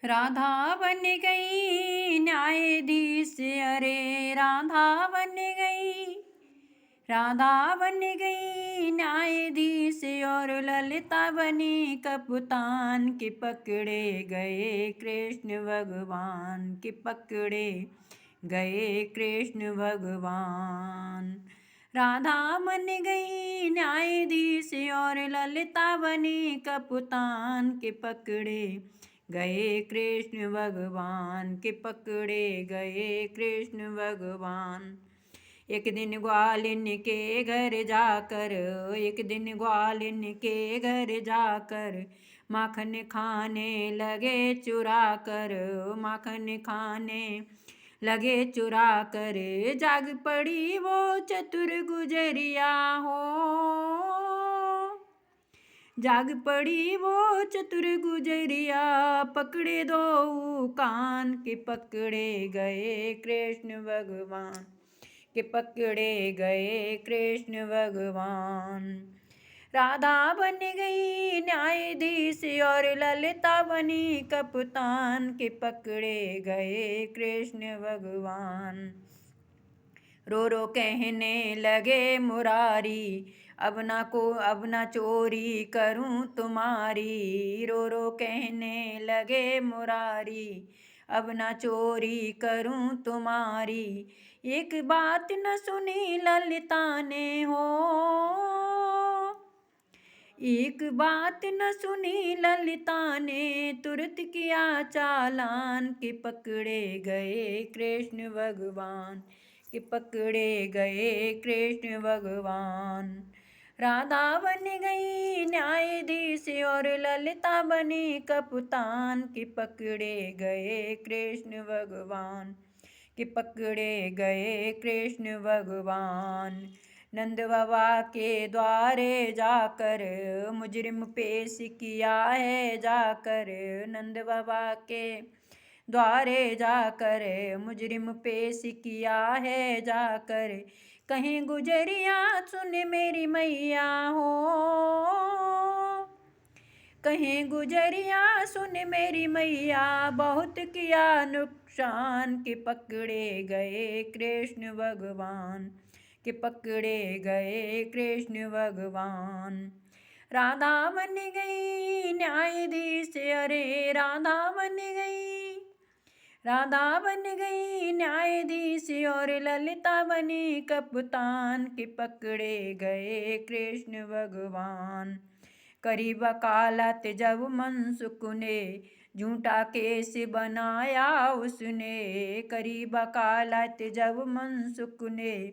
राधा बन गई न्यायाधीश, अरे राधा बन गई, राधा बन गई न्यायाधीश, और ललिता बनी कप्तान, के पकड़े गए कृष्ण भगवान, के पकड़े गए कृष्ण भगवान। राधा बन गई न्यायाधीश, और ललिता बनी कप्तान, के पकड़े गए कृष्ण भगवान, के पकड़े गए कृष्ण भगवान। एक दिन ग्वालिन के घर जाकर, एक दिन ग्वालिन के घर जाकर, माखन खाने लगे चुरा कर, माखन खाने लगे चुरा कर, जाग पड़ी वो चतुर गुजरिया हो, जाग पड़ी वो चतुर गुजरिया, पकड़े दो कान, के पकड़े गए कृष्ण भगवान, के पकड़े गए कृष्ण भगवान। राधा बन गई न्यायाधीश, और ललिता बनी कप्तान, के पकड़े गए कृष्ण भगवान। रो रो कहने लगे मुरारी, अब ना चोरी करूं तुम्हारी, रो रो कहने लगे मुरारी, अब ना चोरी करूं तुम्हारी। एक बात न सुनी ललिता ने हो, एक बात न सुनी ललिता ने, तुरंत किया चालान, के पकड़े गए कृष्ण भगवान, के पकड़े गए कृष्ण भगवान। राधा बन गई न्यायाधीश, और ललिता बनी कप्तान, के पकड़े गए कृष्ण भगवान, के पकड़े गए कृष्ण भगवान। नंद बाबा के द्वारे जाकर, मुजरिम पेश किया है जाकर, नंद बाबा के द्वारे जाकर, मुजरिम पेश किया है जाकर, कहीं गुजरिया सुन मेरी मैया हो, कहीं गुजरिया सुन मेरी मैया, बहुत किया नुकसान, के पकड़े गए कृष्ण भगवान, के पकड़े गए कृष्ण भगवान। राधा बन गई न्यायाधीश, अरे राधा बन गई, राधा बन गई न्यायाधीश, और ललिता बनी कप्तान, के पकड़े गए कृष्ण भगवान। करी वकालत जब मनसुख ने, झूठा केस बनाया उसने, करी वकालत जब मनसुख ने,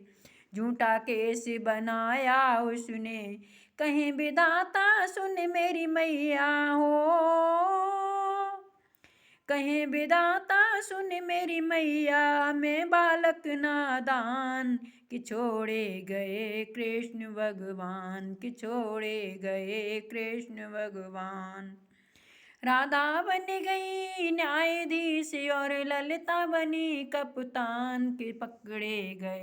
झूठा केस बनाया उसने, कहीं विधाता सुन मेरी मैया हो, कहीं विधाता सुन मेरी मैया, मैं बालक नादान, कि छोड़े गए कृष्ण भगवान, कि छोड़े गए कृष्ण भगवान। राधा बन गई न्यायाधीश, और ललिता बनी कप्तान, के पकड़े गए